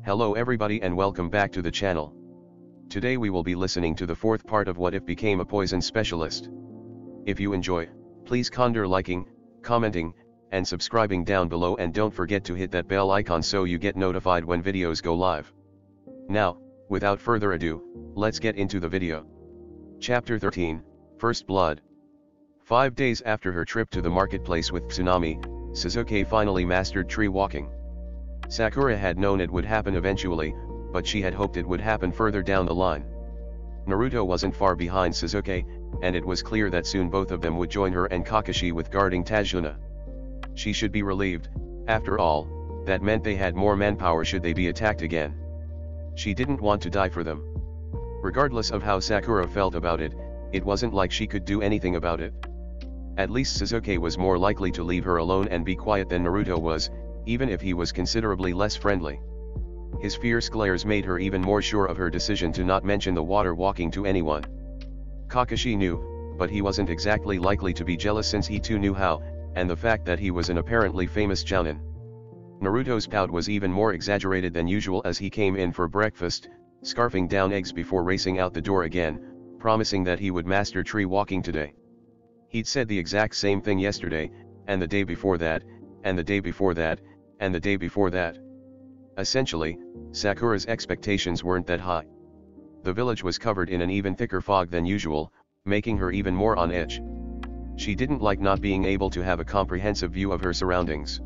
Hello everybody and welcome back to the channel. Today we will be listening to the fourth part of What If Became a Poison Specialist. If you enjoy, please consider liking, commenting, and subscribing down below, and don't forget to hit that bell icon so you get notified when videos go live. Now, without further ado, let's get into the video. Chapter 13, First Blood. 5 days after her trip to the marketplace with Tsunami, Suzuki finally mastered tree walking. Sakura had known it would happen eventually, but she had hoped it would happen further down the line. Naruto wasn't far behind Suzuki, and it was clear that soon both of them would join her and Kakashi with guarding Tajuna. She should be relieved. After all, that meant they had more manpower should they be attacked again. She didn't want to die for them. Regardless of how Sakura felt about it, it wasn't like she could do anything about it. At least Suzuki was more likely to leave her alone and be quiet than Naruto was, even if he was considerably less friendly. His fierce glares made her even more sure of her decision to not mention the water walking to anyone. Kakashi knew, but he wasn't exactly likely to be jealous since he too knew how, and the fact that he was an apparently famous jounin. Naruto's pout was even more exaggerated than usual as he came in for breakfast, scarfing down eggs before racing out the door again, promising that he would master tree walking today. He'd said the exact same thing yesterday, and the day before that, and the day before that, and the day before that. Essentially, Sakura's expectations weren't that high. The village was covered in an even thicker fog than usual, making her even more on edge. She didn't like not being able to have a comprehensive view of her surroundings.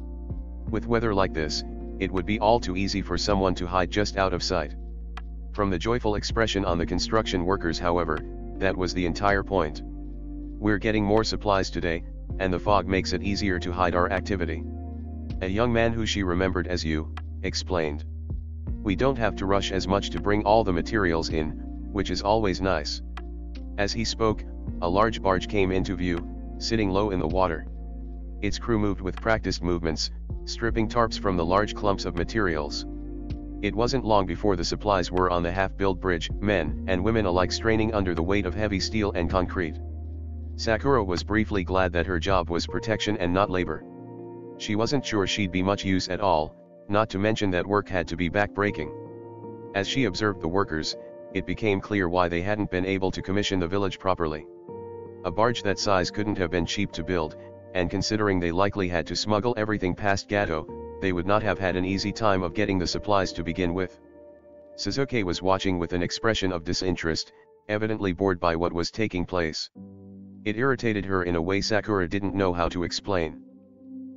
With weather like this, it would be all too easy for someone to hide just out of sight. From the joyful expression on the construction workers, however, that was the entire point. "We're getting more supplies today, and the fog makes it easier to hide our activity." A young man who she remembered as Yu, explained. "We don't have to rush as much to bring all the materials in, which is always nice." As he spoke, a large barge came into view, sitting low in the water. Its crew moved with practiced movements, stripping tarps from the large clumps of materials. It wasn't long before the supplies were on the half-built bridge, men and women alike straining under the weight of heavy steel and concrete. Sakura was briefly glad that her job was protection and not labor. She wasn't sure she'd be much use at all, not to mention that work had to be back-breaking. As she observed the workers, it became clear why they hadn't been able to commission the village properly. A barge that size couldn't have been cheap to build, and considering they likely had to smuggle everything past Gato, they would not have had an easy time of getting the supplies to begin with. Suzuki was watching with an expression of disinterest, evidently bored by what was taking place. It irritated her in a way Sakura didn't know how to explain.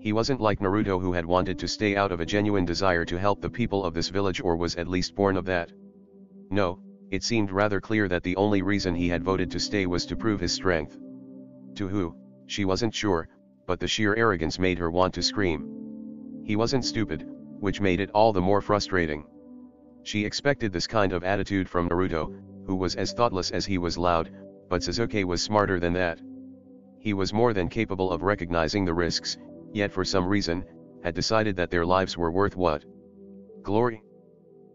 He wasn't like Naruto, who had wanted to stay out of a genuine desire to help the people of this village, or was at least born of that. No, it seemed rather clear that the only reason he had voted to stay was to prove his strength. To who, she wasn't sure, but the sheer arrogance made her want to scream. He wasn't stupid, which made it all the more frustrating. She expected this kind of attitude from Naruto, who was as thoughtless as he was loud, but Suzuki was smarter than that. He was more than capable of recognizing the risks, yet for some reason, had decided that their lives were worth what? Glory?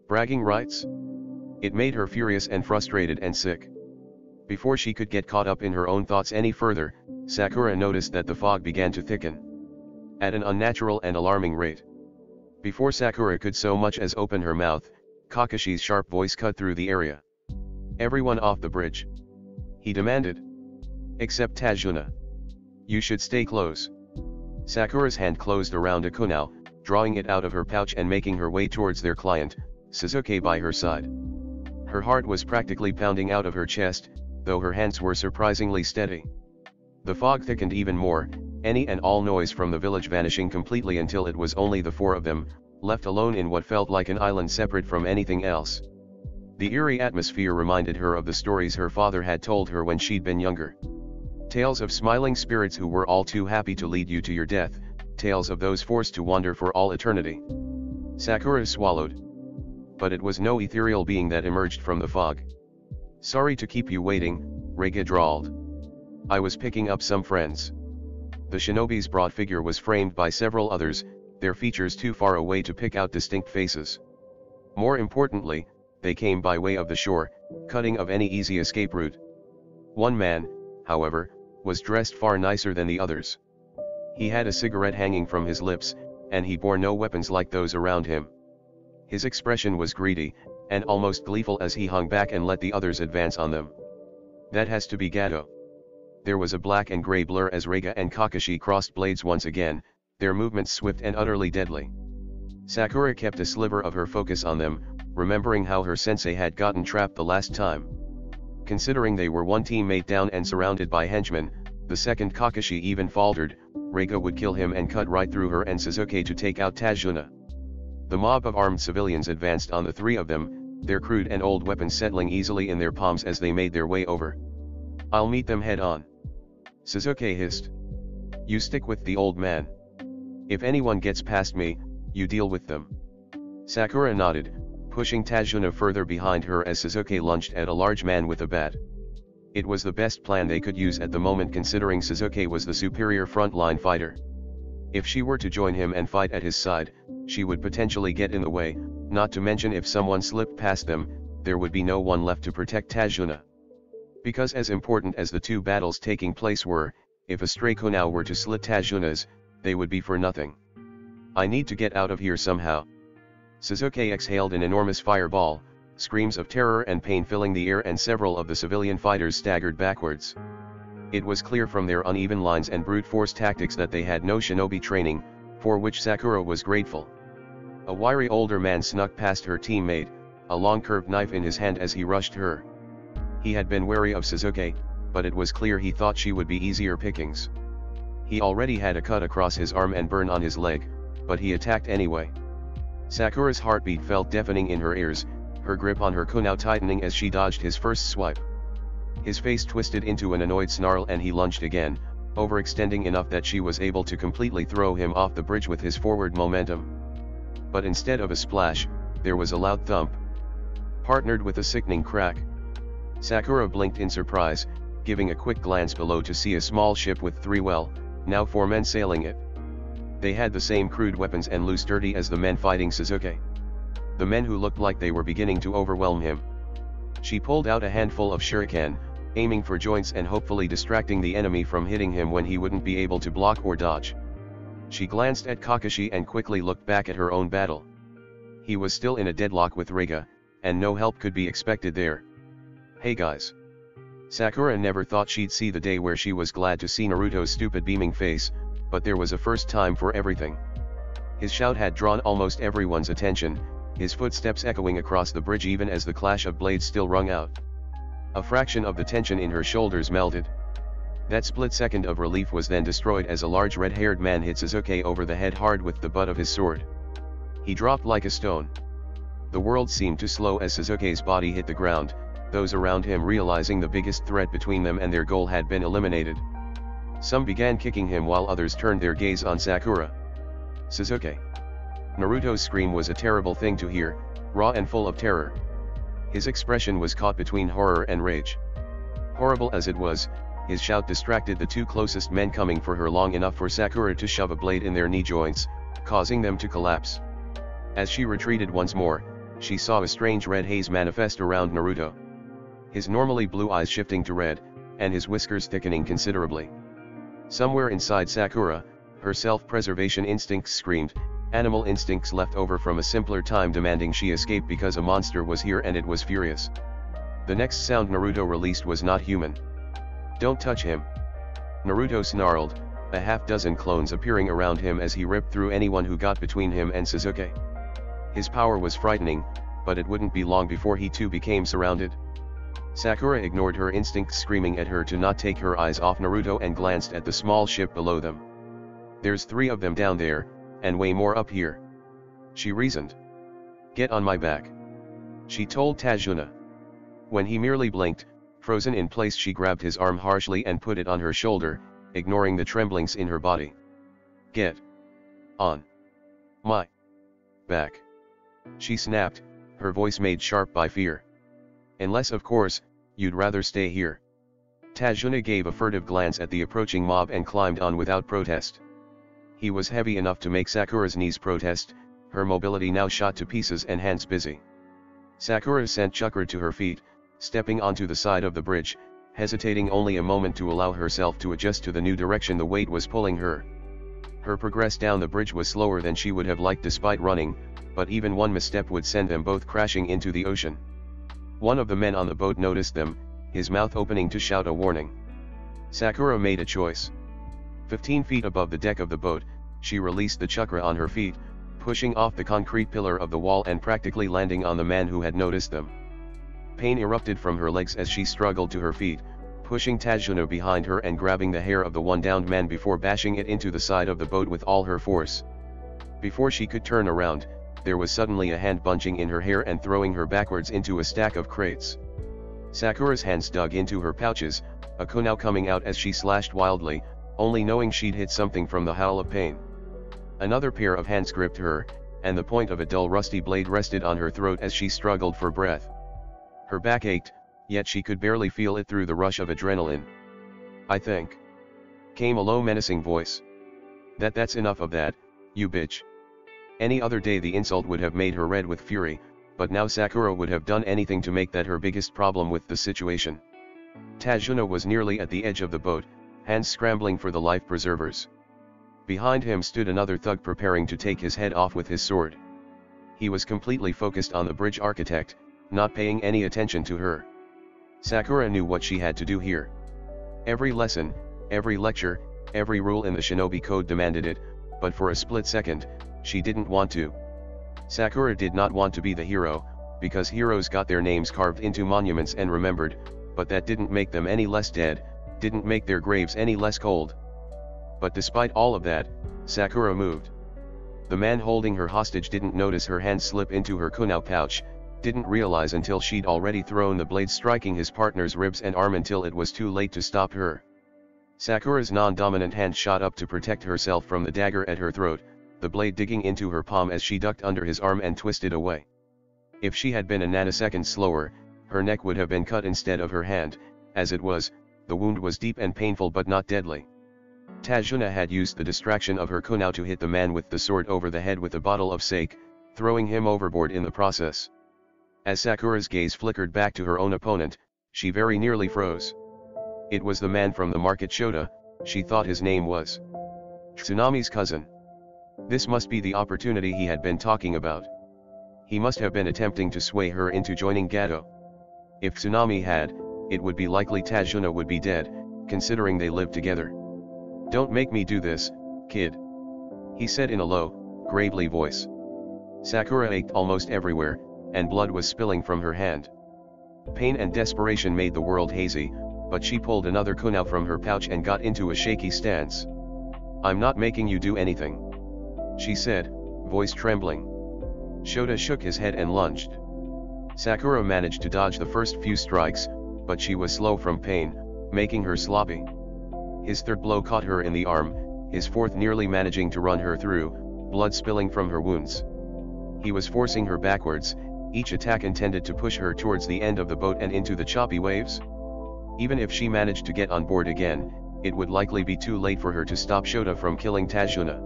Bragging rights? It made her furious and frustrated and sick. Before she could get caught up in her own thoughts any further, Sakura noticed that the fog began to thicken at an unnatural and alarming rate. Before Sakura could so much as open her mouth, Kakashi's sharp voice cut through the area. "Everyone off the bridge," he demanded. "Except Tajuna. You should stay close." Sakura's hand closed around a kunao, drawing it out of her pouch and making her way towards their client, Suzuki, by her side. Her heart was practically pounding out of her chest, though her hands were surprisingly steady. The fog thickened even more, any and all noise from the village vanishing completely until it was only the four of them, left alone in what felt like an island separate from anything else. The eerie atmosphere reminded her of the stories her father had told her when she'd been younger. Tales of smiling spirits who were all too happy to lead you to your death, tales of those forced to wander for all eternity. Sakura swallowed. But it was no ethereal being that emerged from the fog. "Sorry to keep you waiting," Rega drawled. "I was picking up some friends." The shinobi's broad figure was framed by several others, their features too far away to pick out distinct faces. More importantly, they came by way of the shore, cutting of any easy escape route. One man, however, was dressed far nicer than the others. He had a cigarette hanging from his lips, and he bore no weapons like those around him. His expression was greedy, and almost gleeful as he hung back and let the others advance on them. That has to be Gato. There was a black and grey blur as Reiga and Kakashi crossed blades once again, their movements swift and utterly deadly. Sakura kept a sliver of her focus on them, remembering how her sensei had gotten trapped the last time. Considering they were one teammate down and surrounded by henchmen, the second Kakashi even faltered, Reiga would kill him and cut right through her and Sasuke to take out Tajuna. The mob of armed civilians advanced on the three of them, their crude and old weapons settling easily in their palms as they made their way over. "I'll meet them head on," Sasuke hissed. "You stick with the old man. If anyone gets past me, you deal with them." Sakura nodded, pushing Tajuna further behind her as Sasuke lunged at a large man with a bat. It was the best plan they could use at the moment considering Sasuke was the superior frontline fighter. If she were to join him and fight at his side, she would potentially get in the way, not to mention if someone slipped past them, there would be no one left to protect Tajuna. Because as important as the two battles taking place were, if a stray Konao were to slit Tajuna's, they would be for nothing. "I need to get out of here somehow." Sasuke exhaled an enormous fireball, screams of terror and pain filling the air and several of the civilian fighters staggered backwards. It was clear from their uneven lines and brute force tactics that they had no shinobi training, for which Sakura was grateful. A wiry older man snuck past her teammate, a long curved knife in his hand as he rushed her. He had been wary of Sasuke, but it was clear he thought she would be easier pickings. He already had a cut across his arm and burn on his leg, but he attacked anyway. Sakura's heartbeat felt deafening in her ears, her grip on her kunao tightening as she dodged his first swipe. His face twisted into an annoyed snarl and he lunged again, overextending enough that she was able to completely throw him off the bridge with his forward momentum. But instead of a splash, there was a loud thump, partnered with a sickening crack. Sakura blinked in surprise, giving a quick glance below to see a small ship with now 4 men sailing it. They had the same crude weapons and loose sturdy as the men fighting Sasuke. The men who looked like they were beginning to overwhelm him. She pulled out a handful of shuriken, aiming for joints and hopefully distracting the enemy from hitting him when he wouldn't be able to block or dodge. She glanced at Kakashi and quickly looked back at her own battle. He was still in a deadlock with Reiga, and no help could be expected there. "Hey guys." Sakura never thought she'd see the day where she was glad to see Naruto's stupid beaming face, but there was a first time for everything. His shout had drawn almost everyone's attention, his footsteps echoing across the bridge even as the clash of blades still rung out. A fraction of the tension in her shoulders melted. That split second of relief was then destroyed as a large red-haired man hit Sasuke over the head hard with the butt of his sword. He dropped like a stone. The world seemed to slow as Sasuke's body hit the ground, those around him realizing the biggest threat between them and their goal had been eliminated. Some began kicking him while others turned their gaze on Sakura. "Sasuke." Naruto's scream was a terrible thing to hear, raw and full of terror. His expression was caught between horror and rage. Horrible as it was, his shout distracted the two closest men coming for her long enough for Sakura to shove a blade in their knee joints, causing them to collapse. As she retreated once more, she saw a strange red haze manifest around Naruto. His normally blue eyes shifting to red, and his whiskers thickening considerably. Somewhere inside Sakura, her self-preservation instincts screamed, animal instincts left over from a simpler time demanding she escape because a monster was here and it was furious. The next sound Naruto released was not human. "Don't touch him." Naruto snarled, a half-dozen clones appearing around him as he ripped through anyone who got between him and Sasuke. His power was frightening, but it wouldn't be long before he too became surrounded. Sakura ignored her instincts screaming at her to not take her eyes off Naruto and glanced at the small ship below them. "There's 3 of them down there, and way more up here," she reasoned. "Get on my back," she told Tajuna. When he merely blinked, frozen in place, she grabbed his arm harshly and put it on her shoulder, ignoring the tremblings in her body. "Get on my back," she snapped, her voice made sharp by fear. "Unless of course, you'd rather stay here." Tajuna gave a furtive glance at the approaching mob and climbed on without protest. He was heavy enough to make Sakura's knees protest, her mobility now shot to pieces and hands busy. Sakura sent Chakra to her feet, stepping onto the side of the bridge, hesitating only a moment to allow herself to adjust to the new direction the weight was pulling her. Her progress down the bridge was slower than she would have liked despite running, but even one misstep would send them both crashing into the ocean. One of the men on the boat noticed them, his mouth opening to shout a warning. Sakura made a choice. 15 feet above the deck of the boat, she released the chakra on her feet, pushing off the concrete pillar of the wall and practically landing on the man who had noticed them. Pain erupted from her legs as she struggled to her feet, pushing Tajuna behind her and grabbing the hair of the one downed man before bashing it into the side of the boat with all her force. Before she could turn around, there was suddenly a hand bunching in her hair and throwing her backwards into a stack of crates. Sakura's hands dug into her pouches, a kunai coming out as she slashed wildly, only knowing she'd hit something from the howl of pain. Another pair of hands gripped her, and the point of a dull rusty blade rested on her throat as she struggled for breath. Her back ached, yet she could barely feel it through the rush of adrenaline. "I think," came a low menacing voice. That's enough of that, you bitch." Any other day the insult would have made her red with fury, but now Sakura would have done anything to make that her biggest problem with the situation. Tajuna was nearly at the edge of the boat, hands scrambling for the life preservers. Behind him stood another thug preparing to take his head off with his sword. He was completely focused on the bridge architect, not paying any attention to her. Sakura knew what she had to do here. Every lesson, every lecture, every rule in the shinobi code demanded it, but for a split second, she didn't want to. Sakura did not want to be the hero, because heroes got their names carved into monuments and remembered, but that didn't make them any less dead, didn't make their graves any less cold. But despite all of that, Sakura moved. The man holding her hostage didn't notice her hand slip into her kunai pouch, didn't realize until she'd already thrown the blade striking his partner's ribs and arm until it was too late to stop her. Sakura's non-dominant hand shot up to protect herself from the dagger at her throat, the blade digging into her palm as she ducked under his arm and twisted away. If she had been a nanosecond slower, her neck would have been cut instead of her hand. As it was, the wound was deep and painful but not deadly. Tajuna had used the distraction of her kunai to hit the man with the sword over the head with a bottle of sake, throwing him overboard in the process. As Sakura's gaze flickered back to her own opponent, she very nearly froze. It was the man from the market Shota, she thought his name was. Tsunami's cousin. This must be the opportunity he had been talking about. He must have been attempting to sway her into joining Gato. If Tsunami had, it would be likely Tajuna would be dead, considering they lived together. "Don't make me do this, kid," he said in a low, gravely voice. Sakura ached almost everywhere, and blood was spilling from her hand. Pain and desperation made the world hazy, but she pulled another kunai from her pouch and got into a shaky stance. "I'm not making you do anything," she said, voice trembling. Shota shook his head and lunged. Sakura managed to dodge the first few strikes, but she was slow from pain, making her sloppy. His third blow caught her in the arm, his fourth nearly managing to run her through, blood spilling from her wounds. He was forcing her backwards, each attack intended to push her towards the end of the boat and into the choppy waves. Even if she managed to get on board again, it would likely be too late for her to stop Shota from killing Tajuna.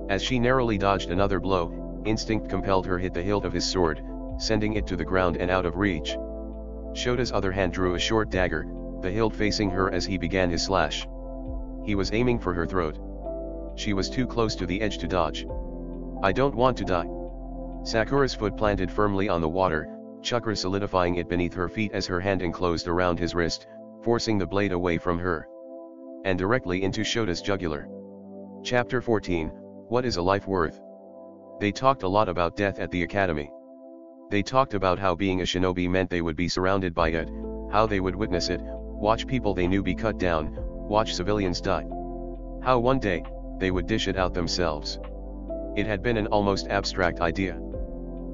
As she narrowly dodged another blow, instinct compelled her hit the hilt of his sword, sending it to the ground and out of reach. Shota's other hand drew a short dagger, the hilt facing her as he began his slash. He was aiming for her throat. She was too close to the edge to dodge. "I don't want to die." Sakura's foot planted firmly on the water, chakra solidifying it beneath her feet as her hand enclosed around his wrist, forcing the blade away from her. And directly into Shota's jugular. Chapter 14, What is a Life Worth? They talked a lot about death at the academy. They talked about how being a shinobi meant they would be surrounded by it, how they would witness it, watch people they knew be cut down, watch civilians die. How one day, they would dish it out themselves. It had been an almost abstract idea.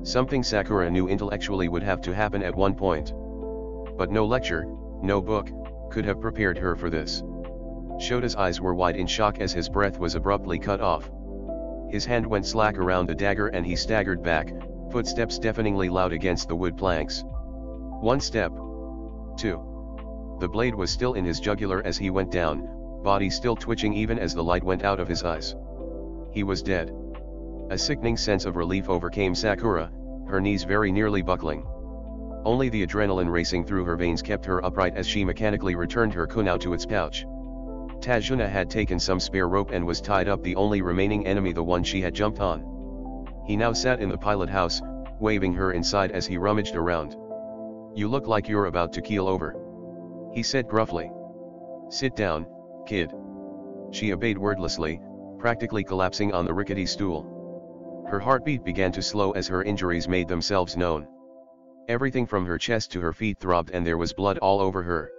Something Sakura knew intellectually would have to happen at one point. But no lecture, no book, could have prepared her for this. Shota's eyes were wide in shock as his breath was abruptly cut off. His hand went slack around the dagger and he staggered back, footsteps deafeningly loud against the wood planks. One step. Two. The blade was still in his jugular as he went down, body still twitching even as the light went out of his eyes. He was dead. A sickening sense of relief overcame Sakura, her knees very nearly buckling. Only the adrenaline racing through her veins kept her upright as she mechanically returned her kunai to its pouch. Tajuna had taken some spare rope and was tied up the only remaining enemy, the one she had jumped on. He now sat in the pilot house, waving her inside as he rummaged around. "You look like you're about to keel over," he said gruffly. "Sit down, kid." She obeyed wordlessly, practically collapsing on the rickety stool. Her heartbeat began to slow as her injuries made themselves known. Everything from her chest to her feet throbbed and there was blood all over her.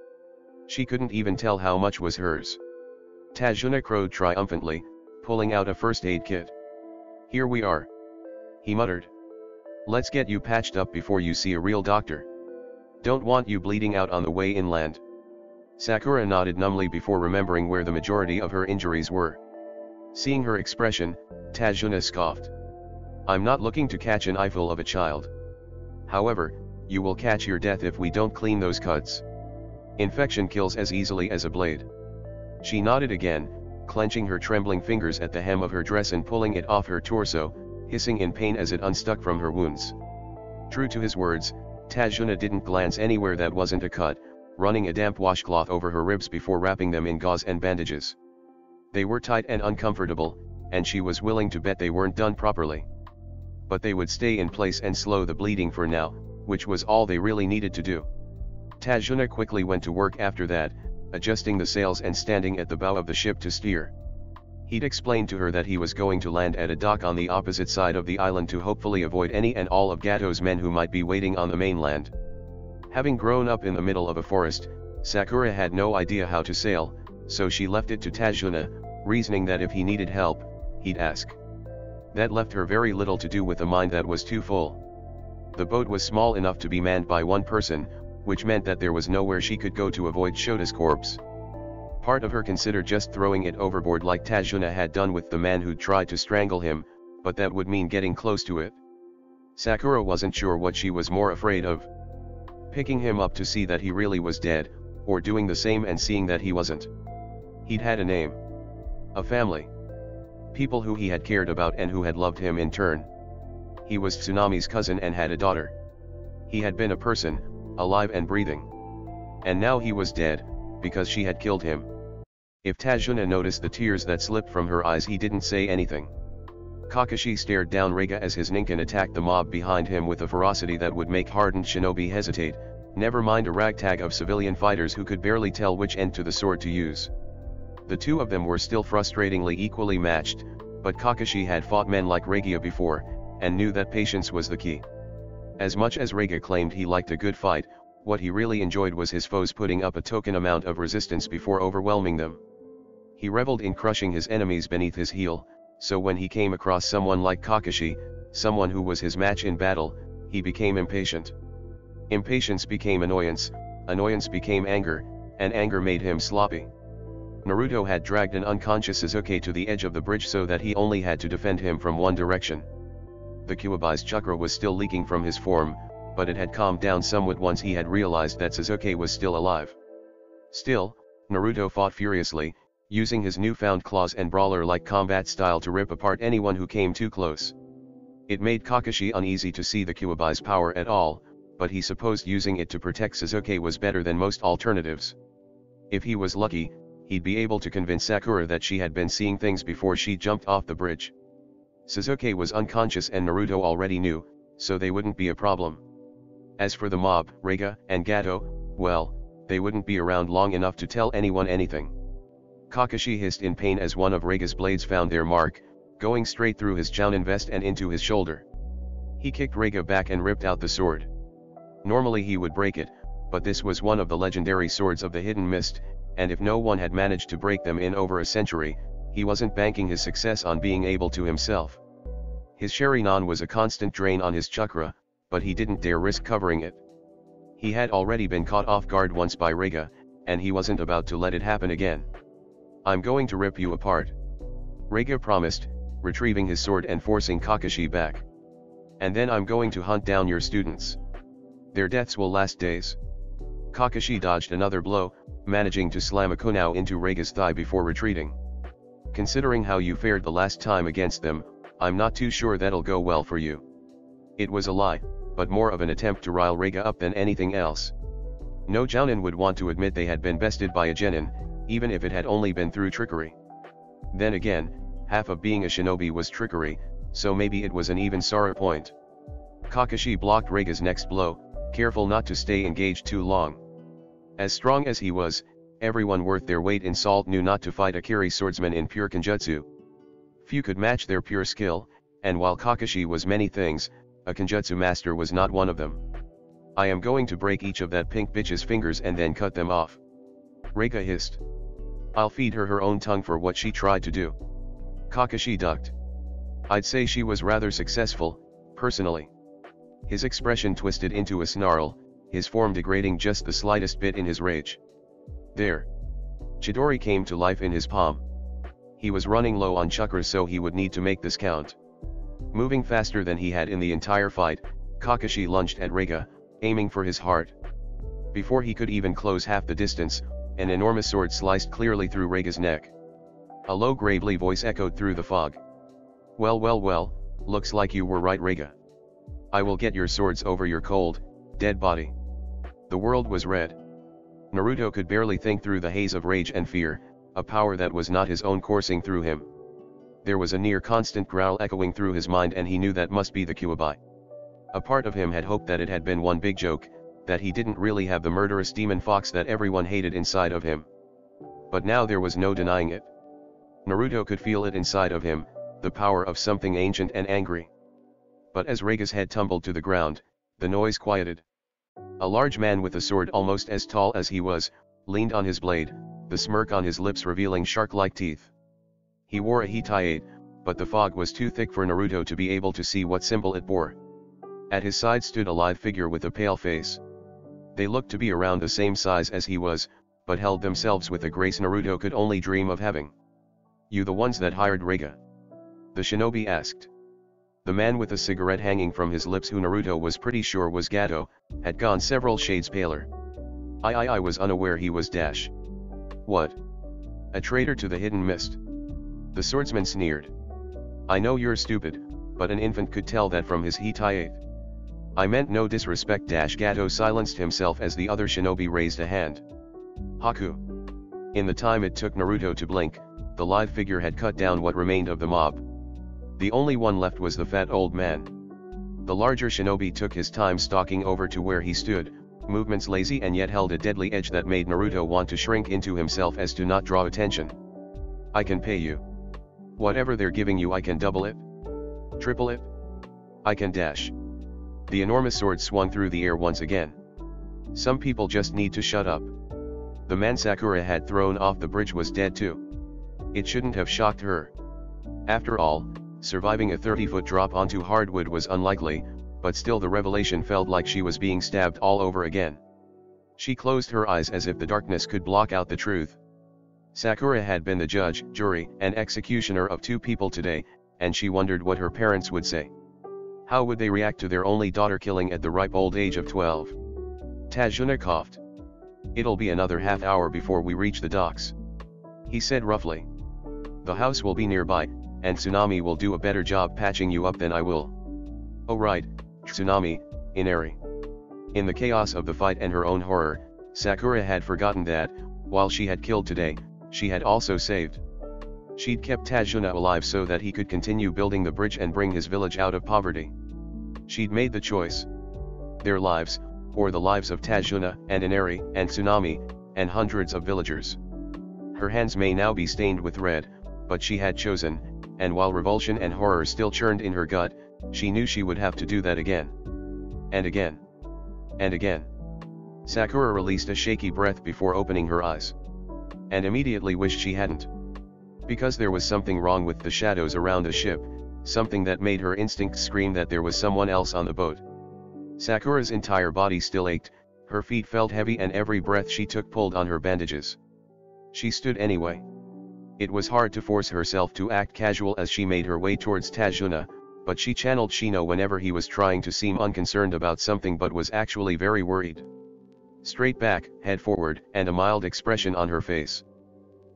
She couldn't even tell how much was hers. Tajuna crowed triumphantly, pulling out a first aid kit. "Here we are," he muttered. "Let's get you patched up before you see a real doctor. Don't want you bleeding out on the way inland." Sakura nodded numbly before remembering where the majority of her injuries were. Seeing her expression, Tajuna scoffed. "I'm not looking to catch an eyeful of a child. However, you will catch your death if we don't clean those cuts. Infection kills as easily as a blade." She nodded again, clenching her trembling fingers at the hem of her dress and pulling it off her torso, hissing in pain as it unstuck from her wounds. True to his words, Tajuna didn't glance anywhere that wasn't a cut, running a damp washcloth over her ribs before wrapping them in gauze and bandages. They were tight and uncomfortable, and she was willing to bet they weren't done properly. But they would stay in place and slow the bleeding for now, which was all they really needed to do. Tajuna quickly went to work after that, adjusting the sails and standing at the bow of the ship to steer. He'd explained to her that he was going to land at a dock on the opposite side of the island to hopefully avoid any and all of Gato's men who might be waiting on the mainland. Having grown up in the middle of a forest, Sakura had no idea how to sail, so she left it to Tajuna, reasoning that if he needed help, he'd ask. That left her very little to do with a mind that was too full. The boat was small enough to be manned by one person, which meant that there was nowhere she could go to avoid Shota's corpse. Part of her considered just throwing it overboard like Tajuna had done with the man who'd tried to strangle him, but that would mean getting close to it. Sakura wasn't sure what she was more afraid of. Picking him up to see that he really was dead, or doing the same and seeing that he wasn't. He'd had a name. A family. People who he had cared about and who had loved him in turn. He was Tsunami's cousin and had a daughter. He had been a person, alive and breathing. And now he was dead, because she had killed him. If Tajuna noticed the tears that slipped from her eyes, he didn't say anything. Kakashi stared down Reiga as his ninkin attacked the mob behind him with a ferocity that would make hardened shinobi hesitate, never mind a ragtag of civilian fighters who could barely tell which end to the sword to use. The two of them were still frustratingly equally matched, but Kakashi had fought men like Reiga before, and knew that patience was the key. As much as Reiga claimed he liked a good fight, what he really enjoyed was his foes putting up a token amount of resistance before overwhelming them. He reveled in crushing his enemies beneath his heel, so when he came across someone like Kakashi, someone who was his match in battle, he became impatient. Impatience became annoyance, annoyance became anger, and anger made him sloppy. Naruto had dragged an unconscious Sasuke to the edge of the bridge so that he only had to defend him from one direction. The Kyuubi's chakra was still leaking from his form, but it had calmed down somewhat once he had realized that Sasuke was still alive. Still, Naruto fought furiously, using his newfound claws and brawler-like combat style to rip apart anyone who came too close. It made Kakashi uneasy to see the Kyuubi's power at all, but he supposed using it to protect Sasuke was better than most alternatives. If he was lucky, he'd be able to convince Sakura that she had been seeing things before she jumped off the bridge. Sasuke was unconscious and Naruto already knew, so they wouldn't be a problem. As for the mob, Reiga and Gato, well, they wouldn't be around long enough to tell anyone anything. Kakashi hissed in pain as one of Reiga's blades found their mark, going straight through his Jounin vest and into his shoulder. He kicked Reiga back and ripped out the sword. Normally he would break it, but this was one of the legendary swords of the Hidden Mist, and if no one had managed to break them in over a century, he wasn't banking his success on being able to himself. His Sharingan was a constant drain on his chakra, but he didn't dare risk covering it. He had already been caught off guard once by Reiga, and he wasn't about to let it happen again. "I'm going to rip you apart," Reiga promised, retrieving his sword and forcing Kakashi back. "And then I'm going to hunt down your students. Their deaths will last days." Kakashi dodged another blow, managing to slam a kunai into Reiga's thigh before retreating. "Considering how you fared the last time against them, I'm not too sure that'll go well for you." It was a lie, but more of an attempt to rile Reiga up than anything else. No Jounin would want to admit they had been bested by a genin, even if it had only been through trickery. Then again, half of being a shinobi was trickery, so maybe it was an even sorrow point. Kakashi blocked Reiga's next blow, careful not to stay engaged too long. As strong as he was, everyone worth their weight in salt knew not to fight a Kiri swordsman in pure Kenjutsu. Few could match their pure skill, and while Kakashi was many things, a Kenjutsu master was not one of them. I am going to break each of that pink bitch's fingers and then cut them off. Reiga hissed. I'll feed her own tongue for what she tried to do. Kakashi ducked. I'd say she was rather successful, personally. His expression twisted into a snarl, his form degrading just the slightest bit in his rage. There. Chidori came to life in his palm. He was running low on chakra, so he would need to make this count. Moving faster than he had in the entire fight, Kakashi lunged at Reiga, aiming for his heart. Before he could even close half the distance, an enormous sword sliced clearly through Reiga's neck. A low gravely voice echoed through the fog. Well, looks like you were right, Reiga. I will get your swords over your cold, dead body. The world was red. Naruto could barely think through the haze of rage and fear, a power that was not his own coursing through him. There was a near constant growl echoing through his mind, and he knew that must be the RWBY. A part of him had hoped that it had been one big joke, that he didn't really have the murderous demon fox that everyone hated inside of him. But now there was no denying it. Naruto could feel it inside of him, the power of something ancient and angry. But as Reiga's head tumbled to the ground, the noise quieted. A large man with a sword almost as tall as he was, leaned on his blade, the smirk on his lips revealing shark-like teeth. He wore a hitayate, but the fog was too thick for Naruto to be able to see what symbol it bore. At his side stood a lithe figure with a pale face. They looked to be around the same size as he was, but held themselves with a grace Naruto could only dream of having. You the ones that hired Reiga? The shinobi asked. The man with a cigarette hanging from his lips, who Naruto was pretty sure was Gato, had gone several shades paler. I was unaware he was Dash. What? A traitor to the hidden mist? The swordsman sneered. I know you're stupid, but an infant could tell that from his hitayate. I meant no disrespect. Gato silenced himself as the other shinobi raised a hand. Haku. In the time it took Naruto to blink, the lithe figure had cut down what remained of the mob. The only one left was the fat old man. The larger shinobi took his time stalking over to where he stood, movements lazy and yet held a deadly edge that made Naruto want to shrink into himself as to not draw attention. I can pay you. Whatever they're giving you, I can double it. Triple it. I can dash. The enormous sword swung through the air once again. Some people just need to shut up. The man Sakura had thrown off the bridge was dead too. It shouldn't have shocked her. After all, surviving a 30-foot drop onto hardwood was unlikely, but still the revelation felt like she was being stabbed all over again. She closed her eyes as if the darkness could block out the truth. Sakura had been the judge, jury, and executioner of 2 people today, and she wondered what her parents would say. How would they react to their only daughter killing at the ripe old age of 12? Tajuna coughed. It'll be another half hour before we reach the docks, he said roughly. The house will be nearby, and Tsunami will do a better job patching you up than I will. Oh right, Tsunami, Inari. In the chaos of the fight and her own horror, Sakura had forgotten that, while she had killed today, she had also saved. She'd kept Tajuna alive so that he could continue building the bridge and bring his village out of poverty. She'd made the choice. Their lives, or the lives of Tajuna, and Inari, and Tsunami, and hundreds of villagers. Her hands may now be stained with red, but she had chosen, and while revulsion and horror still churned in her gut, she knew she would have to do that again. And again. And again. Sakura released a shaky breath before opening her eyes. And immediately wished she hadn't. Because there was something wrong with the shadows around the ship, something that made her instinct scream that there was someone else on the boat. Sakura's entire body still ached, her feet felt heavy, and every breath she took pulled on her bandages. She stood anyway. It was hard to force herself to act casual as she made her way towards Tajuna, but she channeled Shino whenever he was trying to seem unconcerned about something but was actually very worried. Straight back, head forward, and a mild expression on her face.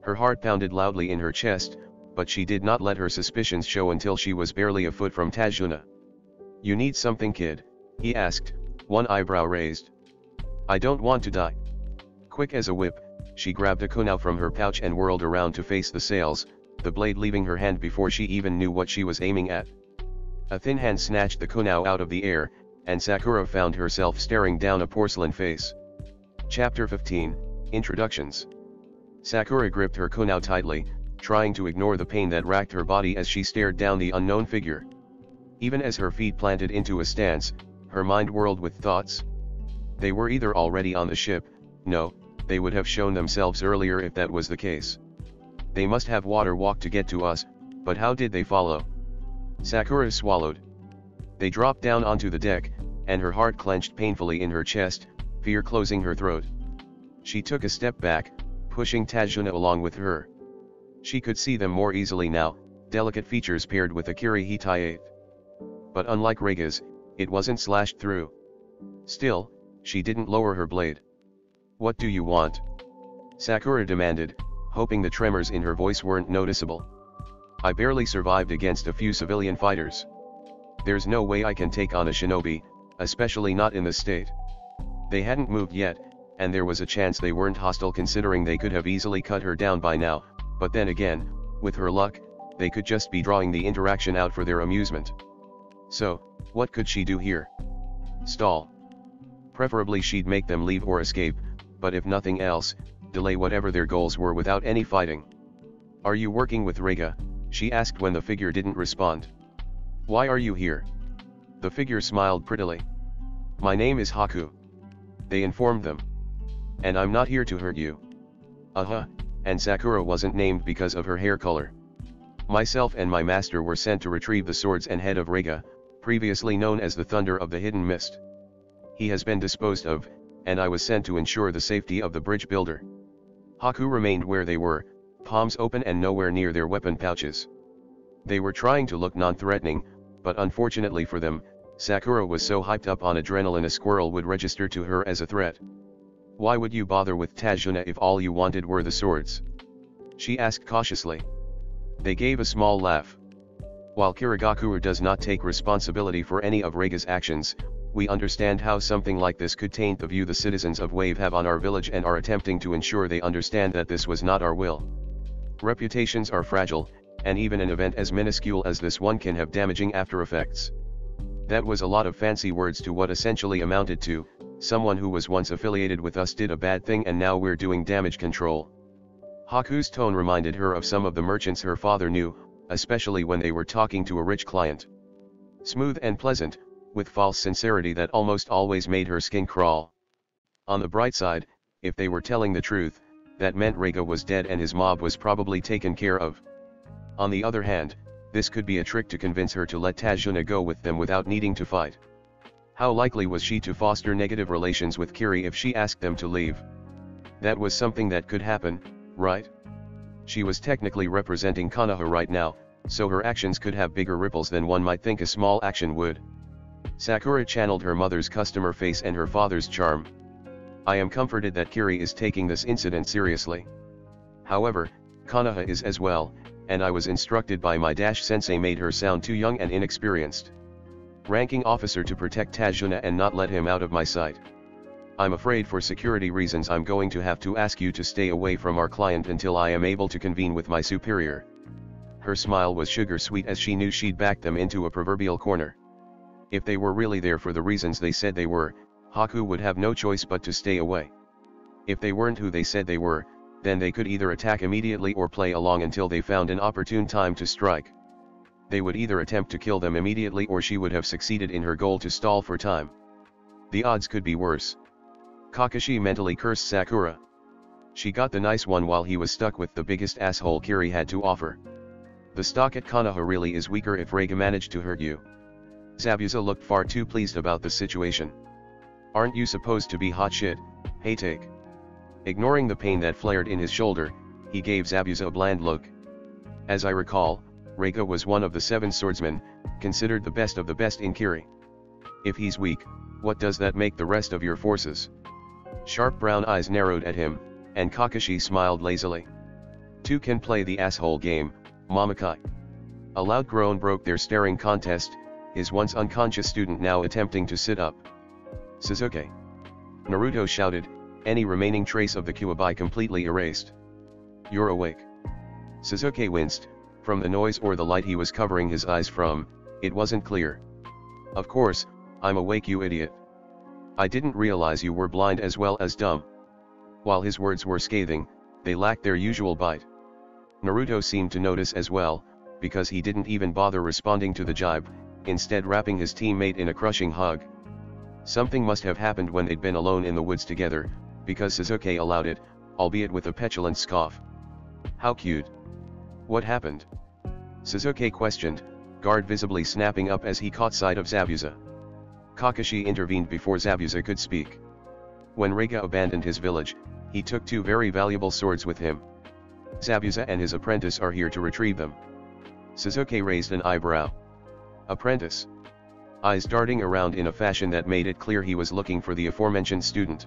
Her heart pounded loudly in her chest, but she did not let her suspicions show until she was barely a foot from Tajuna. You need something, kid? He asked, one eyebrow raised. I don't want to die. Quick as a whip, She grabbed a kunai from her pouch and whirled around to face the sails, the blade leaving her hand before she even knew what she was aiming at. A thin hand snatched the kunai out of the air, and Sakura found herself staring down a porcelain face. Chapter 15, Introductions. Sakura gripped her kunai tightly, trying to ignore the pain that racked her body as she stared down the unknown figure. Even as her feet planted into a stance, her mind whirled with thoughts. They were either already on the ship, no, they would have shown themselves earlier if that was the case. They must have water walked to get to us, but how did they follow? Sakura swallowed. They dropped down onto the deck, and her heart clenched painfully in her chest, fear closing her throat. She took a step back, pushing Tajuna along with her. She could see them more easily now, delicate features paired with a Kirihitae. But unlike Reiga's, it wasn't slashed through. Still, she didn't lower her blade. "What do you want?" Sakura demanded, hoping the tremors in her voice weren't noticeable. "I barely survived against a few civilian fighters. There's no way I can take on a shinobi, especially not in this state." They hadn't moved yet, and there was a chance they weren't hostile considering they could have easily cut her down by now, but then again, with her luck, they could just be drawing the interaction out for their amusement. So, what could she do here? Stall. Preferably she'd make them leave or escape, but if nothing else, delay whatever their goals were without any fighting. "Are you working with Reiga?" she asked when the figure didn't respond. "Why are you here?" The figure smiled prettily. "My name is Haku," they informed them. "And I'm not here to hurt you." And Sakura wasn't named because of her hair color. "Myself and my master were sent to retrieve the swords and head of Reiga, previously known as the Thunder of the Hidden Mist. He has been disposed of, and I was sent to ensure the safety of the bridge builder." Haku remained where they were, palms open and nowhere near their weapon pouches. They were trying to look non-threatening, but unfortunately for them, Sakura was so hyped up on adrenaline a squirrel would register to her as a threat. "Why would you bother with Tajuna if all you wanted were the swords?" she asked cautiously. They gave a small laugh. "While Kirigakura does not take responsibility for any of Reiga's actions, we understand how something like this could taint the view the citizens of Wave have on our village and are attempting to ensure they understand that this was not our will. Reputations are fragile, and even an event as minuscule as this one can have damaging after effects." That was a lot of fancy words to what essentially amounted to, someone who was once affiliated with us did a bad thing and now we're doing damage control. Haku's tone reminded her of some of the merchants her father knew, especially when they were talking to a rich client. Smooth and pleasant, with false sincerity that almost always made her skin crawl. On the bright side, if they were telling the truth, that meant Reiga was dead and his mob was probably taken care of. On the other hand, this could be a trick to convince her to let Tajuna go with them without needing to fight. How likely was she to foster negative relations with Kiri if she asked them to leave? That was something that could happen, right? She was technically representing Konoha right now, so her actions could have bigger ripples than one might think a small action would. Sakura channeled her mother's customer face and her father's charm. "I am comforted that Kiri is taking this incident seriously. However, Konoha is as well, and I was instructed by my sensei made her sound too young and inexperienced. Ranking officer to protect Tajuna and not let him out of my sight. I'm afraid for security reasons I'm going to have to ask you to stay away from our client until I am able to convene with my superior." Her smile was sugar sweet as she knew she'd backed them into a proverbial corner. If they were really there for the reasons they said they were, Haku would have no choice but to stay away. If they weren't who they said they were, then they could either attack immediately or play along until they found an opportune time to strike. They would either attempt to kill them immediately or she would have succeeded in her goal to stall for time. The odds could be worse. Kakashi mentally cursed Sakura. She got the nice one while he was stuck with the biggest asshole Kiri had to offer. The stock at Konoha really is weaker if Reiga managed to hurt you. Zabuza looked far too pleased about the situation. "Aren't you supposed to be hot shit, hey take?" Ignoring the pain that flared in his shoulder, he gave Zabuza a bland look. "As I recall, Reiga was one of the 7 swordsmen, considered the best of the best in Kiri. If he's weak, what does that make the rest of your forces?" Sharp brown eyes narrowed at him, and Kakashi smiled lazily. "Two can play the asshole game, Mamakai." A loud groan broke their staring contest, his once unconscious student now attempting to sit up. "Suzuki!" Naruto shouted, any remaining trace of the RWBY completely erased. "You're awake." Sasuke winced, from the noise or the light he was covering his eyes from. It wasn't clear. "Of course, I'm awake, you idiot. I didn't realize you were blind as well as dumb." While his words were scathing, they lacked their usual bite. Naruto seemed to notice as well, because he didn't even bother responding to the jibe, instead wrapping his teammate in a crushing hug. Something must have happened when they'd been alone in the woods together, because Sasuke allowed it, albeit with a petulant scoff. "How cute. What happened?" Sasuke questioned, guard visibly snapping up as he caught sight of Zabuza. Kakashi intervened before Zabuza could speak. When Rega abandoned his village, he took 2 very valuable swords with him. Zabuza and his apprentice are here to retrieve them. Sasuke raised an eyebrow. Apprentice? Eyes darting around in a fashion that made it clear he was looking for the aforementioned student.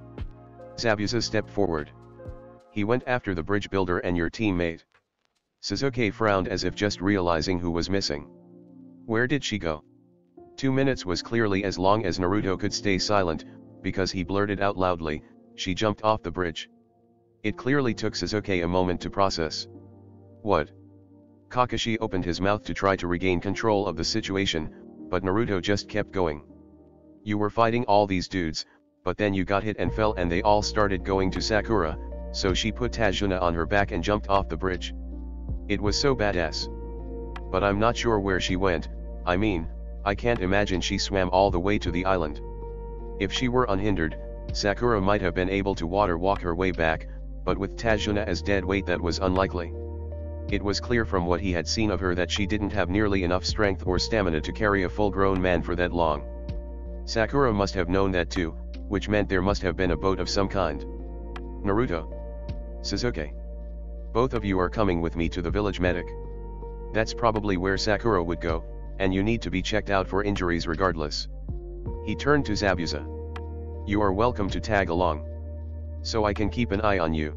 Zabuza stepped forward. "He went after the bridge builder and your teammate." Sasuke frowned as if just realizing who was missing. "Where did she go?" 2 minutes was clearly as long as Naruto could stay silent, because he blurted out loudly, "She jumped off the bridge." It clearly took Sasuke a moment to process. "What?" Kakashi opened his mouth to try to regain control of the situation, but Naruto just kept going. "You were fighting all these dudes, but then you got hit and fell and they all started going to Sakura, so she put Tajuna on her back and jumped off the bridge. It was so badass. But I'm not sure where she went. I mean, I can't imagine she swam all the way to the island. If she were unhindered, Sakura might have been able to water walk her way back, but with Tajuna as dead weight that was unlikely. It was clear from what he had seen of her that she didn't have nearly enough strength or stamina to carry a full-grown man for that long. Sakura must have known that too, which meant there must have been a boat of some kind. Naruto. Sasuke. Both of you are coming with me to the village medic. That's probably where Sakura would go, and you need to be checked out for injuries regardless. He turned to Zabuza. You are welcome to tag along. So I can keep an eye on you.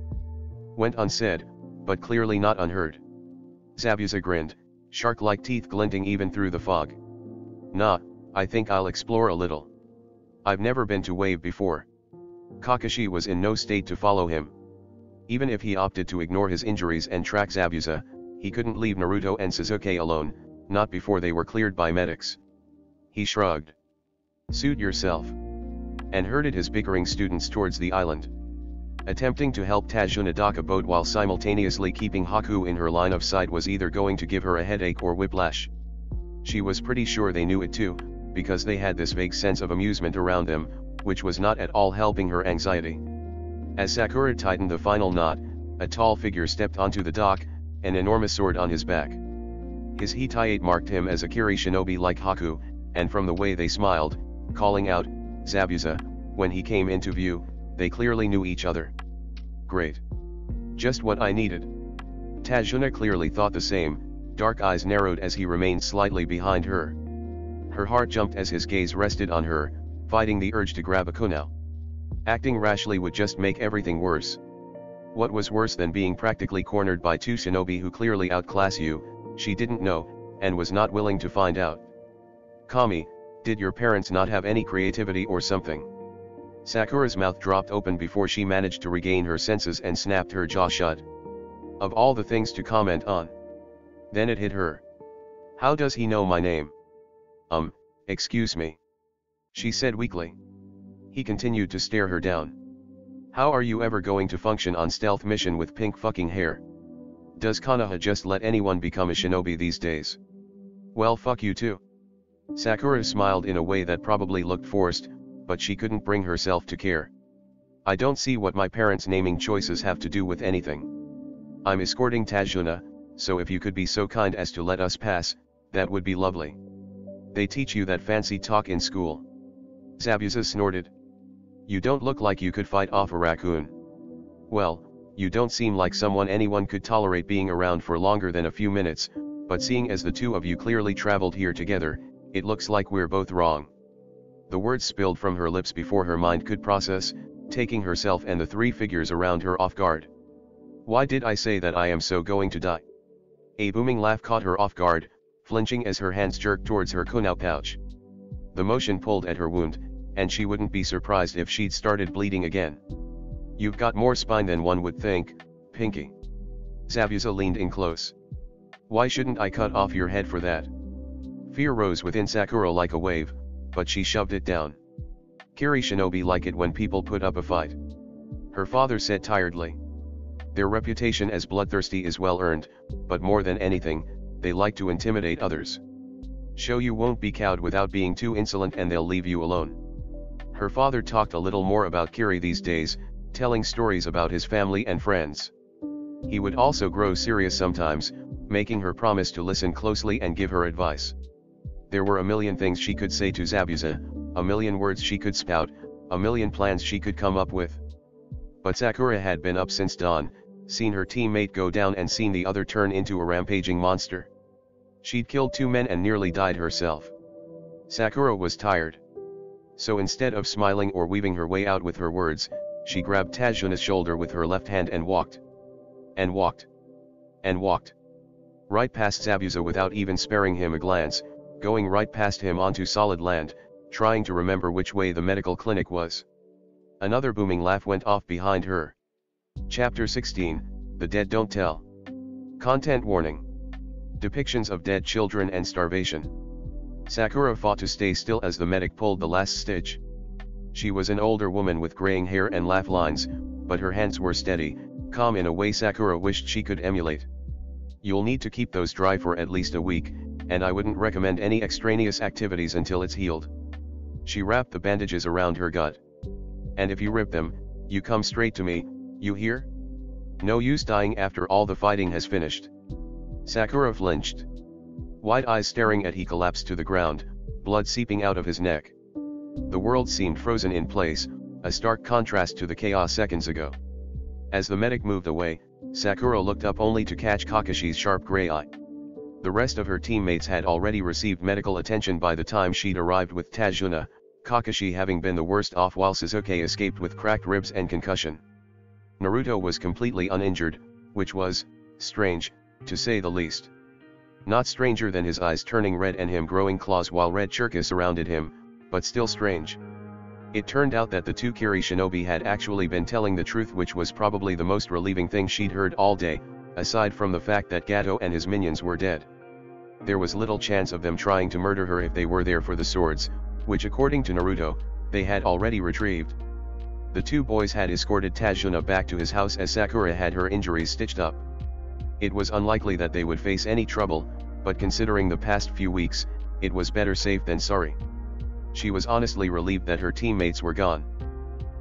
Went unsaid, but clearly not unheard. Zabuza grinned, shark-like teeth glinting even through the fog. Nah, I think I'll explore a little. I've never been to Wave before. Kakashi was in no state to follow him. Even if he opted to ignore his injuries and track Zabuza, he couldn't leave Naruto and Sasuke alone, not before they were cleared by medics. He shrugged. Suit yourself. And herded his bickering students towards the island. Attempting to help Tajuna dock a boat while simultaneously keeping Haku in her line of sight was either going to give her a headache or whiplash. She was pretty sure they knew it too, because they had this vague sense of amusement around them, which was not at all helping her anxiety. As Sakura tightened the final knot, a tall figure stepped onto the dock, an enormous sword on his back. His Hitayate marked him as a Kiri shinobi like Haku, and from the way they smiled, calling out, Zabuza, when he came into view, they clearly knew each other. Great. Just what I needed. Tajuna clearly thought the same, dark eyes narrowed as he remained slightly behind her. Her heart jumped as his gaze rested on her, fighting the urge to grab a kunai. Acting rashly would just make everything worse. What was worse than being practically cornered by two shinobi who clearly outclass you, she didn't know, and was not willing to find out. Kami, did your parents not have any creativity or something? Sakura's mouth dropped open before she managed to regain her senses and snapped her jaw shut. Of all the things to comment on. Then it hit her. How does he know my name? Excuse me. She said weakly. He continued to stare her down. How are you ever going to function on stealth mission with pink fucking hair? Does Konoha just let anyone become a shinobi these days? Well, fuck you too. Sakura smiled in a way that probably looked forced, but she couldn't bring herself to care. I don't see what my parents' naming choices have to do with anything. I'm escorting Tajuna, so if you could be so kind as to let us pass, that would be lovely. They teach you that fancy talk in school. Zabuza snorted. You don't look like you could fight off a raccoon. Well, you don't seem like someone anyone could tolerate being around for longer than a few minutes, but seeing as the two of you clearly traveled here together, it looks like we're both wrong. The words spilled from her lips before her mind could process, taking herself and the three figures around her off guard. Why did I say that I am so going to die? A booming laugh caught her off guard, flinching as her hands jerked towards her kunai pouch. The motion pulled at her wound, and she wouldn't be surprised if she'd started bleeding again. You've got more spine than one would think, Pinky. Zabuza leaned in close. Why shouldn't I cut off your head for that? Fear rose within Sakura like a wave, but she shoved it down. Kiri shinobi like it when people put up a fight. Her father said tiredly. Their reputation as bloodthirsty is well earned, but more than anything, they like to intimidate others. Show you won't be cowed without being too insolent and they'll leave you alone. Her father talked a little more about Kiri these days, telling stories about his family and friends. He would also grow serious sometimes, making her promise to listen closely and give her advice. There were a million things she could say to Zabuza, a million words she could spout, a million plans she could come up with. But Sakura had been up since dawn, seen her teammate go down and seen the other turn into a rampaging monster. She'd killed 2 men and nearly died herself. Sakura was tired. So instead of smiling or weaving her way out with her words, she grabbed Tajuna's shoulder with her left hand and walked. And walked. And walked. Right past Zabuza without even sparing him a glance, going right past him onto solid land, trying to remember which way the medical clinic was. Another booming laugh went off behind her. Chapter 16, The Dead Don't Tell. Content warning. Depictions of dead children and starvation. Sakura fought to stay still as the medic pulled the last stitch. She was an older woman with graying hair and laugh lines, but her hands were steady, calm in a way Sakura wished she could emulate. You'll need to keep those dry for at least a week, and I wouldn't recommend any extraneous activities until it's healed. She wrapped the bandages around her gut. And if you rip them, you come straight to me, you hear? No use dying after all the fighting has finished. Sakura flinched. Wide eyes staring at he collapsed to the ground, blood seeping out of his neck. The world seemed frozen in place, a stark contrast to the chaos seconds ago. As the medic moved away, Sakura looked up only to catch Kakashi's sharp gray eye. The rest of her teammates had already received medical attention by the time she'd arrived with Tajuna, Kakashi having been the worst off while Sasuke escaped with cracked ribs and concussion. Naruto was completely uninjured, which was strange, to say the least. Not stranger than his eyes turning red and him growing claws while red churka surrounded him, but still strange. It turned out that the 2 Kiri shinobi had actually been telling the truth, which was probably the most relieving thing she'd heard all day, aside from the fact that Gato and his minions were dead. There was little chance of them trying to murder her if they were there for the swords, which according to Naruto, they had already retrieved. The 2 boys had escorted Tajuna back to his house as Sakura had her injuries stitched up. It was unlikely that they would face any trouble, but considering the past few weeks, it was better safe than sorry. She was honestly relieved that her teammates were gone.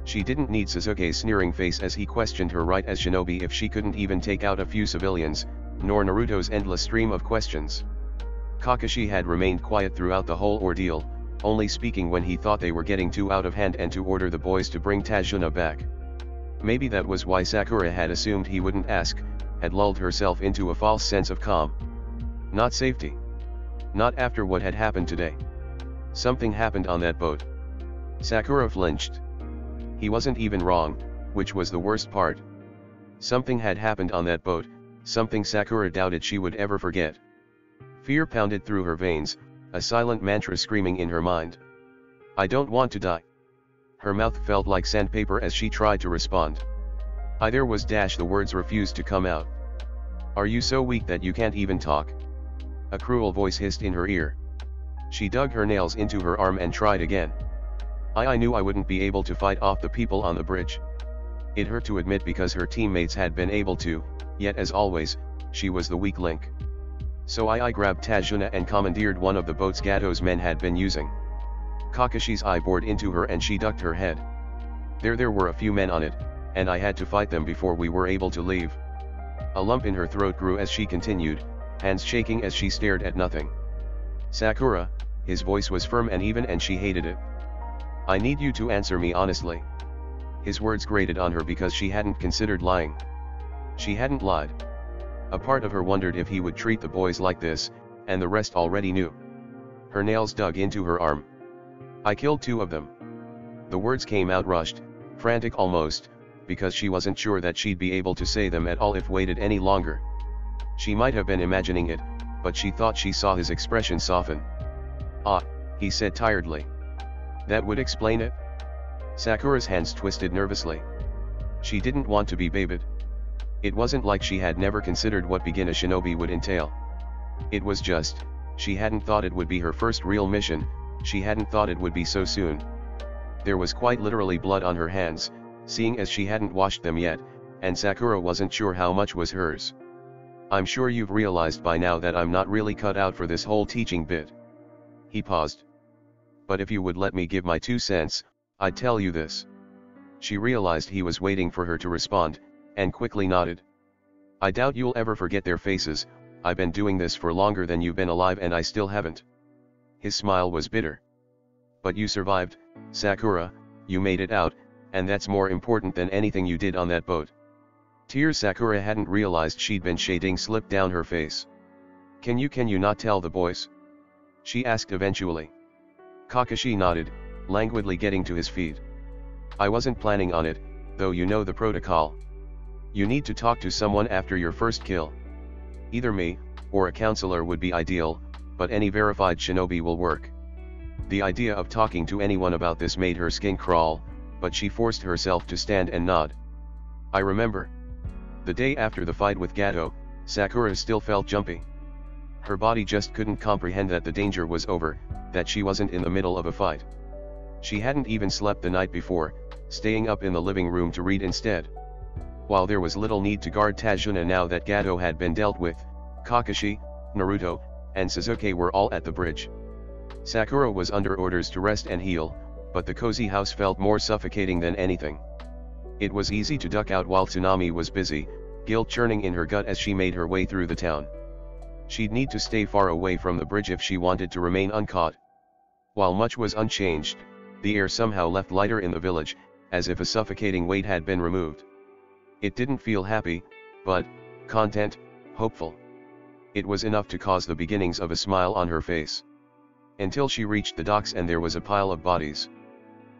She didn't need Sasuke's sneering face as he questioned her right as shinobi if she couldn't even take out a few civilians, nor Naruto's endless stream of questions. Kakashi had remained quiet throughout the whole ordeal, only speaking when he thought they were getting too out of hand and to order the boys to bring Tajuna back. Maybe that was why Sakura had assumed he wouldn't ask, had lulled herself into a false sense of calm. Not safety. Not after what had happened today. Something happened on that boat. Sakura flinched. He wasn't even wrong, which was the worst part. Something had happened on that boat, something Sakura doubted she would ever forget. Fear pounded through her veins, a silent mantra screaming in her mind. I don't want to die. Her mouth felt like sandpaper as she tried to respond. There was dash the words refused to come out. Are you so weak that you can't even talk? A cruel voice hissed in her ear. She dug her nails into her arm and tried again. I knew I wouldn't be able to fight off the people on the bridge. It hurt to admit because her teammates had been able to, yet as always, she was the weak link. So I grabbed Tajuna and commandeered one of the boats Gato's men had been using. Kakashi's eye bored into her and she ducked her head. There were a few men on it, and I had to fight them before we were able to leave. A lump in her throat grew as she continued, hands shaking as she stared at nothing. Sakura, his voice was firm and even and she hated it. I need you to answer me honestly. His words grated on her because she hadn't considered lying. She hadn't lied. A part of her wondered if he would treat the boys like this, and the rest already knew. Her nails dug into her arm. I killed 2 of them. The words came out rushed, frantic almost, because she wasn't sure that she'd be able to say them at all if waited any longer. She might have been imagining it, but she thought she saw his expression soften. He said tiredly. That would explain it? Sakura's hands twisted nervously. She didn't want to be babied. It wasn't like she had never considered what being a shinobi would entail. It was just, she hadn't thought it would be her first real mission, she hadn't thought it would be so soon. There was quite literally blood on her hands, seeing as she hadn't washed them yet, and Sakura wasn't sure how much was hers. I'm sure you've realized by now that I'm not really cut out for this whole teaching bit. He paused. But if you would let me give my 2 cents, I'd tell you this. She realized he was waiting for her to respond, and quickly nodded. I doubt you'll ever forget their faces. I've been doing this for longer than you've been alive and I still haven't. His smile was bitter. But you survived, Sakura, you made it out, and that's more important than anything you did on that boat. Tears Sakura hadn't realized she'd been shedding slipped down her face. Can you not tell the boys? She asked eventually. Kakashi nodded, languidly getting to his feet. I wasn't planning on it, though you know the protocol. You need to talk to someone after your first kill. Either me, or a counselor would be ideal, but any verified shinobi will work. The idea of talking to anyone about this made her skin crawl, but she forced herself to stand and nod. I remember. The day after the fight with Gato, Sakura still felt jumpy. Her body just couldn't comprehend that the danger was over, that she wasn't in the middle of a fight. She hadn't even slept the night before, staying up in the living room to read instead. While there was little need to guard Tajuna now that Gato had been dealt with, Kakashi, Naruto, and Sasuke were all at the bridge. Sakura was under orders to rest and heal, but the cozy house felt more suffocating than anything. It was easy to duck out while Tsunami was busy, guilt churning in her gut as she made her way through the town. She'd need to stay far away from the bridge if she wanted to remain uncaught. While much was unchanged, the air somehow left lighter in the village, as if a suffocating weight had been removed. It didn't feel happy, but content, hopeful. It was enough to cause the beginnings of a smile on her face. Until she reached the docks and there was a pile of bodies.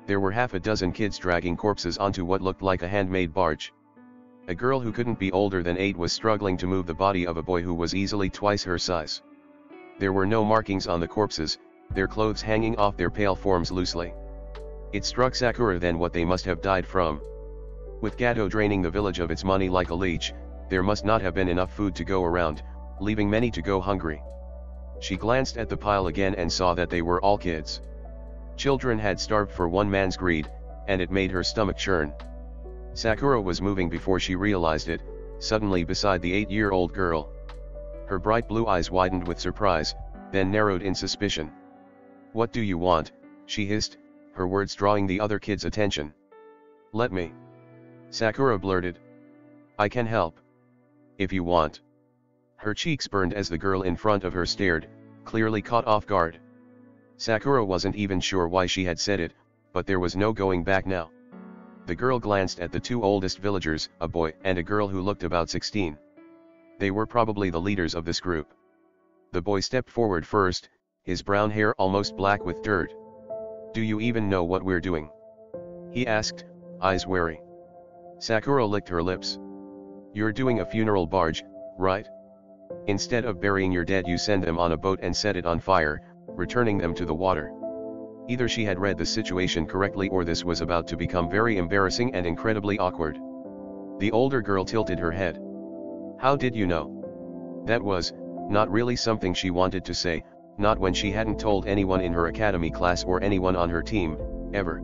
There were half a dozen kids dragging corpses onto what looked like a handmade barge. A girl who couldn't be older than 8 was struggling to move the body of a boy who was easily twice her size. There were no markings on the corpses, their clothes hanging off their pale forms loosely. It struck Sakura then what they must have died from. With Gato draining the village of its money like a leech, there must not have been enough food to go around, leaving many to go hungry. She glanced at the pile again and saw that they were all kids. Children had starved for one man's greed, and it made her stomach churn. Sakura was moving before she realized it, suddenly beside the 8-year-old girl. Her bright blue eyes widened with surprise, then narrowed in suspicion. What do you want? She hissed, her words drawing the other kids' attention. Let me. Sakura blurted. I can help. If you want. Her cheeks burned as the girl in front of her stared, clearly caught off guard. Sakura wasn't even sure why she had said it, but there was no going back now. The girl glanced at the 2 oldest villagers, a boy and a girl who looked about 16. They were probably the leaders of this group. The boy stepped forward first, his brown hair almost black with dirt. Do you even know what we're doing? He asked, eyes wary. Sakura licked her lips. You're doing a funeral barge, right? Instead of burying your dead you send them on a boat and set it on fire, returning them to the water. Either she had read the situation correctly or this was about to become very embarrassing and incredibly awkward. The older girl tilted her head. How did you know? That was, not really something she wanted to say, not when she hadn't told anyone in her academy class or anyone on her team, ever.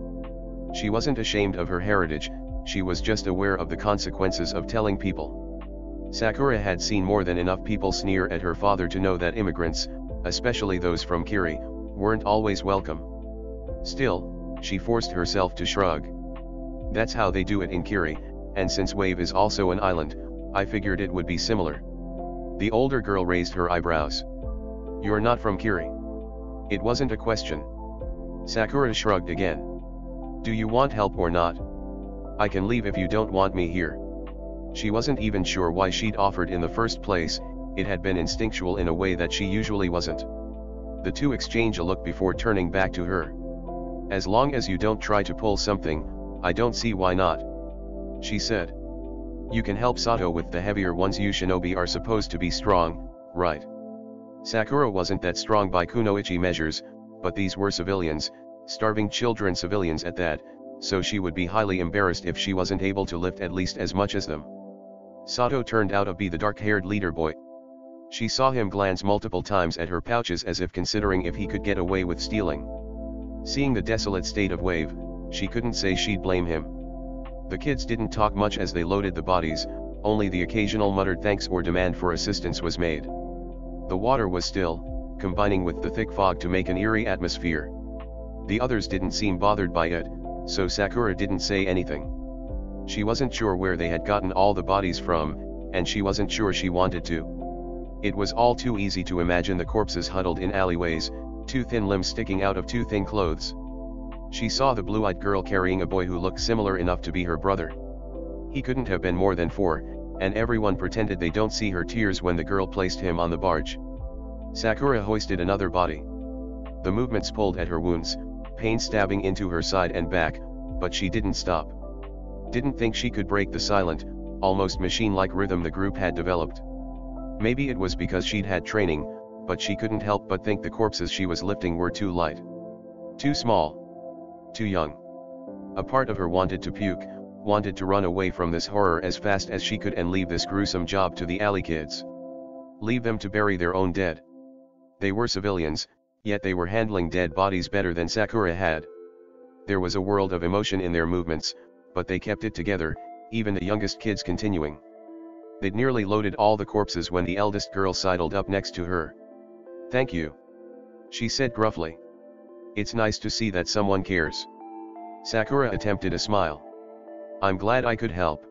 She wasn't ashamed of her heritage, she was just aware of the consequences of telling people. Sakura had seen more than enough people sneer at her father to know that immigrants, especially those from Kiri, weren't always welcome. Still, she forced herself to shrug. That's how they do it in Kiri, and since Wave is also an island, I figured it would be similar. The older girl raised her eyebrows. You're not from Kiri. It wasn't a question. Sakura shrugged again. Do you want help or not? I can leave if you don't want me here. She wasn't even sure why she'd offered in the first place, it had been instinctual in a way that she usually wasn't. The two exchanged a look before turning back to her. As long as you don't try to pull something, I don't see why not. She said. You can help Sato with the heavier ones. You shinobi are supposed to be strong, right? Sakura wasn't that strong by kunoichi measures, but these were civilians, starving children, civilians at that, so she would be highly embarrassed if she wasn't able to lift at least as much as them. Sato turned out to be the dark-haired leader boy. She saw him glance multiple times at her pouches as if considering if he could get away with stealing. Seeing the desolate state of Wave, she couldn't say she'd blame him. The kids didn't talk much as they loaded the bodies, only the occasional muttered thanks or demand for assistance was made. The water was still, combining with the thick fog to make an eerie atmosphere. The others didn't seem bothered by it, so Sakura didn't say anything. She wasn't sure where they had gotten all the bodies from, and she wasn't sure she wanted to. It was all too easy to imagine the corpses huddled in alleyways, 2 thin limbs sticking out of 2 thin clothes. She saw the blue-eyed girl carrying a boy who looked similar enough to be her brother. He couldn't have been more than 4, and everyone pretended they don't see her tears when the girl placed him on the barge. Sakura hoisted another body. The movements pulled at her wounds, pain stabbing into her side and back, but she didn't stop. Didn't think she could break the silent, almost machine-like rhythm the group had developed. Maybe it was because she'd had training, but she couldn't help but think the corpses she was lifting were too light. Too small. Too young. A part of her wanted to puke, wanted to run away from this horror as fast as she could and leave this gruesome job to the alley kids. Leave them to bury their own dead. They were civilians, yet they were handling dead bodies better than Sakura had. There was a world of emotion in their movements, but they kept it together, even the youngest kids continuing. They'd nearly loaded all the corpses when the eldest girl sidled up next to her. "Thank you," she said gruffly. "It's nice to see that someone cares." Sakura attempted a smile. "I'm glad I could help.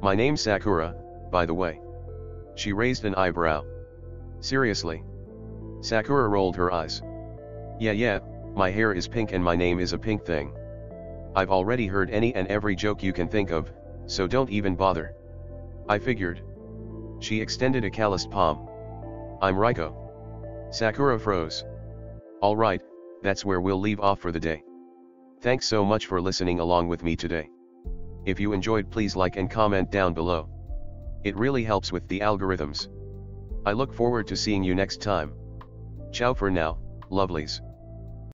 My name's Sakura, by the way." She raised an eyebrow. "Seriously?" Sakura rolled her eyes. Yeah, my hair is pink and my name is a pink thing. I've already heard any and every joke you can think of, so don't even bother." "I figured." She extended a calloused palm. "I'm Raiko." Sakura froze. "All right, that's where we'll leave off for the day. Thanks so much for listening along with me today. If you enjoyed, please like and comment down below. It really helps with the algorithms. I look forward to seeing you next time. Ciao for now, lovelies."